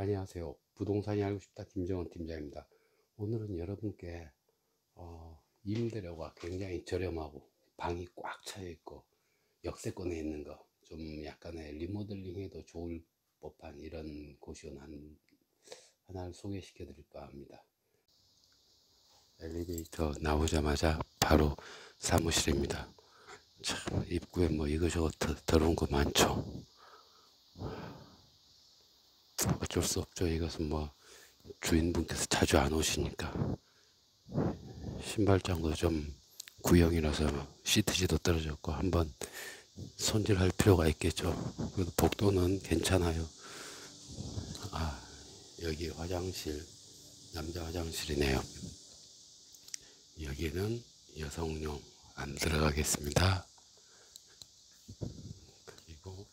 안녕하세요. 부동산이 알고 싶다 김정원 팀장입니다. 오늘은 여러분께 임대료가 굉장히 저렴하고 방이 꽉 차여 있고 역세권에 있는 거 좀 약간의 리모델링해도 좋을 법한 이런 고시원 하나를 소개시켜 드릴까 합니다. 엘리베이터 나오자마자 바로 사무실입니다. 참 입구에 뭐 이거저것 더러운 거 많죠. 어쩔 수 없죠. 이것은 뭐 주인분께서 자주 안 오시니까. 신발장도 좀 구형이라서 시트지도 떨어졌고 한번 손질할 필요가 있겠죠. 그래도 복도는 괜찮아요. 여기 화장실, 남자 화장실이네요. 여기는 여성용 안 들어가겠습니다. 그리고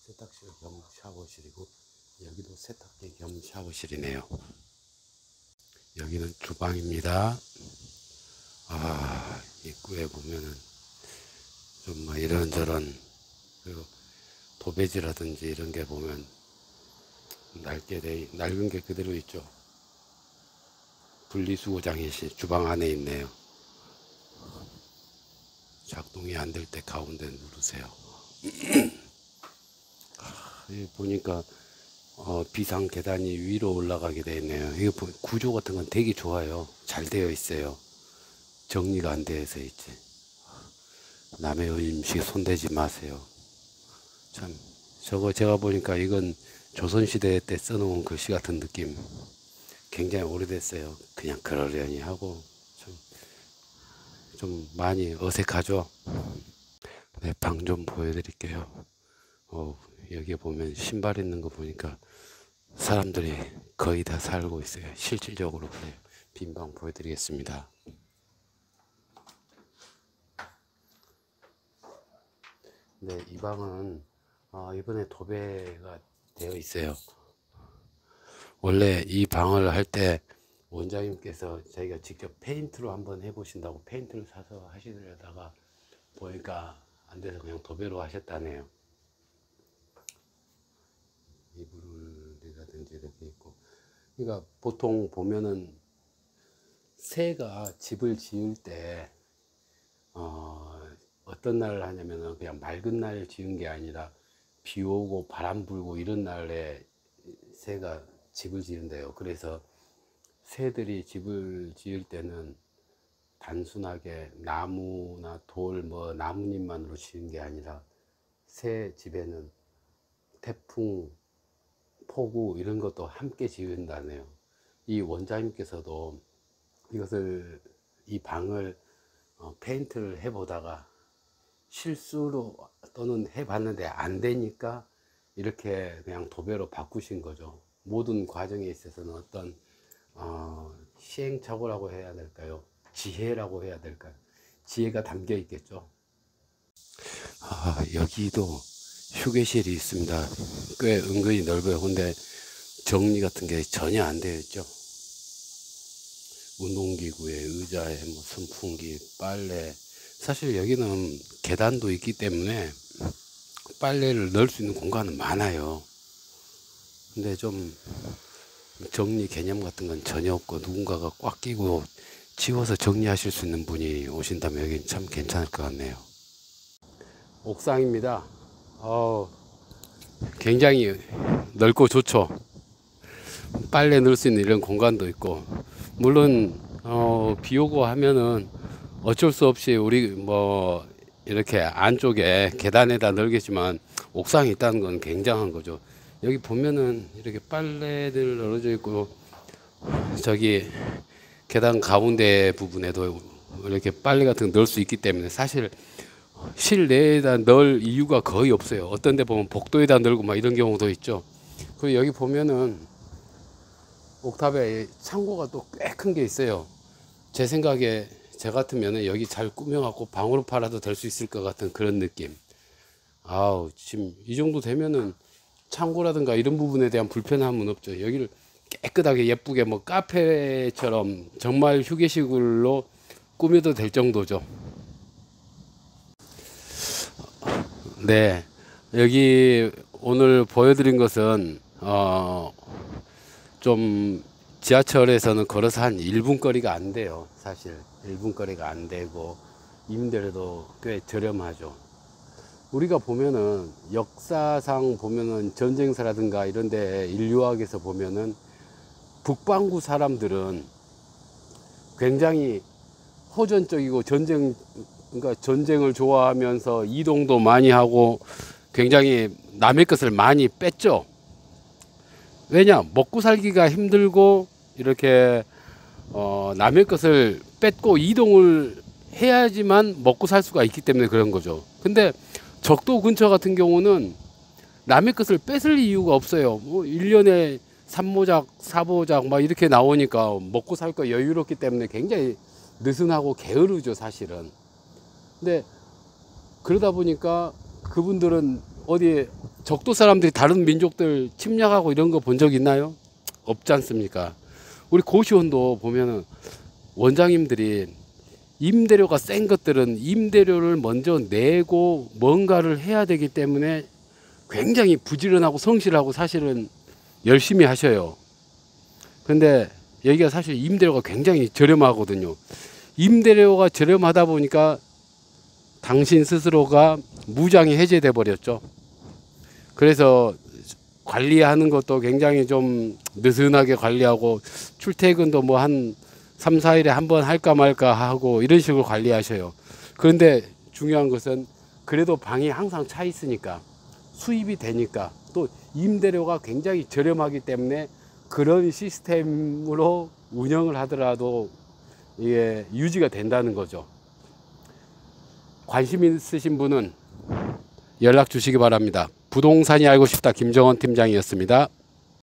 세탁실 겸 샤워실이고, 여기도 세탁기 겸 샤워실이네요. 여기는 주방입니다. 입구에 보면은 좀 뭐 이런저런, 그리고 도배지라든지 이런 게 보면 낡은 게 그대로 있죠. 분리수거장이 주방 안에 있네요. 작동이 안 될 때 가운데 누르세요. 보니까 비상 계단이 위로 올라가게 되어 있네요. 이거 구조 같은 건 되게 좋아요. 잘 되어 있어요. 정리가 안 되어서 있지. 남의 음식 손대지 마세요. 참, 저거 제가 보니까 이건 조선시대 때 써놓은 글씨 같은 느낌. 굉장히 오래됐어요. 그냥 그러려니 하고 좀 많이 어색하죠. 네, 방 좀 보여드릴게요. 여기에 보면 신발 있는 거 보니까 사람들이 거의 다 살고 있어요. 실질적으로 그래요. 빈 방 보여드리겠습니다. 네, 이 방은 이번에 도배가 되어 있어요. 원래 이 방을 할 때 원장님께서 자기가 직접 페인트로 한번 해보신다고 페인트를 사서 하시려다가 보니까 안 돼서 그냥 도배로 하셨다네요. 이불이라든지 이렇게 있고, 그러니까 보통 보면은 새가 집을 지을 때 어떤 날을 하냐면은 그냥 맑은 날 지은 게 아니라 비 오고 바람 불고 이런 날에 새가 집을 지은대요. 그래서 새들이 집을 지을 때는 단순하게 나무나 돌, 뭐 나뭇잎만으로 지은 게 아니라 새 집에는 태풍, 폭우 이런 것도 함께 지은다네요. 이 원장님께서도 이 방을 페인트를 해보다가 실수로 또는 해봤는데 안 되니까 이렇게 그냥 도배로 바꾸신 거죠. 모든 과정에 있어서는 어떤 시행착오라고 해야 될까요? 지혜라고 해야 될까요? 지혜가 담겨 있겠죠. 여기도 휴게실이 있습니다. 꽤 은근히 넓어요. 근데 정리 같은 게 전혀 안 되어 있죠. 운동기구에 의자에 뭐 선풍기, 빨래. 사실 여기는 계단도 있기 때문에 빨래를 넣을 수 있는 공간은 많아요. 근데 좀 정리 개념 같은 건 전혀 없고 누군가가 꽉 끼고 치워서 정리하실 수 있는 분이 오신다면 여긴 참 괜찮을 것 같네요. 옥상입니다. 굉장히 넓고 좋죠. 빨래 넣을 수 있는 이런 공간도 있고, 물론 비 오고 하면은 어쩔 수 없이 우리 뭐 이렇게 안쪽에 계단에다 넣겠지만 옥상에 있다는 건 굉장한 거죠. 여기 보면은 이렇게 빨래들 널어져 있고, 저기 계단 가운데 부분에도 이렇게 빨래 같은 거 넣을 수 있기 때문에 사실 실내에다 넣을 이유가 거의 없어요. 어떤 데 보면 복도에다 넣고 막 이런 경우도 있죠. 그리고 여기 보면은 옥탑에 창고가 또 꽤 큰 게 있어요. 제 생각에 저 같으면은 여기 잘 꾸며갖고 방으로 팔아도 될 수 있을 것 같은 그런 느낌. 지금 이 정도 되면은 창고라든가 이런 부분에 대한 불편함은 없죠. 여기를 깨끗하게 예쁘게 뭐 카페처럼 정말 휴게실로 꾸며도 될 정도죠. 네, 여기 오늘 보여드린 것은 좀 지하철에서는 걸어서 한 1분 거리가 안 돼요. 사실 1분 거리가 안 되고 임대료도 꽤 저렴하죠. 우리가 보면은 역사상 보면은 전쟁사라든가 이런데 인류학에서 보면은 북반구 사람들은 굉장히 호전적이고 그러니까 전쟁을 좋아하면서 이동도 많이 하고 굉장히 남의 것을 많이 뺐죠. 왜냐? 먹고 살기가 힘들고 이렇게 남의 것을 뺏고 이동을 해야지만 먹고 살 수가 있기 때문에 그런 거죠. 근데 적도 근처 같은 경우는 남의 것을 뺏을 이유가 없어요. 뭐 1년에 3모작, 4모작 막 이렇게 나오니까 먹고 살 거 여유롭기 때문에 굉장히 느슨하고 게으르죠, 사실은. 근데 그러다 보니까 그분들은 어디 적도 사람들이 다른 민족들 침략하고 이런 거 본 적 있나요? 없지 않습니까? 우리 고시원도 보면은 원장님들이 임대료가 센 것들은 임대료를 먼저 내고 뭔가를 해야 되기 때문에 굉장히 부지런하고 성실하고 사실은 열심히 하셔요. 근데 여기가 사실 임대료가 굉장히 저렴하거든요. 임대료가 저렴하다 보니까 당신 스스로가 무장이 해제돼 버렸죠. 그래서 관리하는 것도 굉장히 좀 느슨하게 관리하고 출퇴근도 뭐 한 3, 4일에 한 번 할까 말까 하고 이런 식으로 관리하셔요. 그런데 중요한 것은 그래도 방이 항상 차 있으니까 수입이 되니까 또 임대료가 굉장히 저렴하기 때문에 그런 시스템으로 운영을 하더라도 이게 유지가 된다는 거죠. 관심 있으신 분은 연락 주시기 바랍니다. 부동산이 알고 싶다 김정원 팀장이었습니다.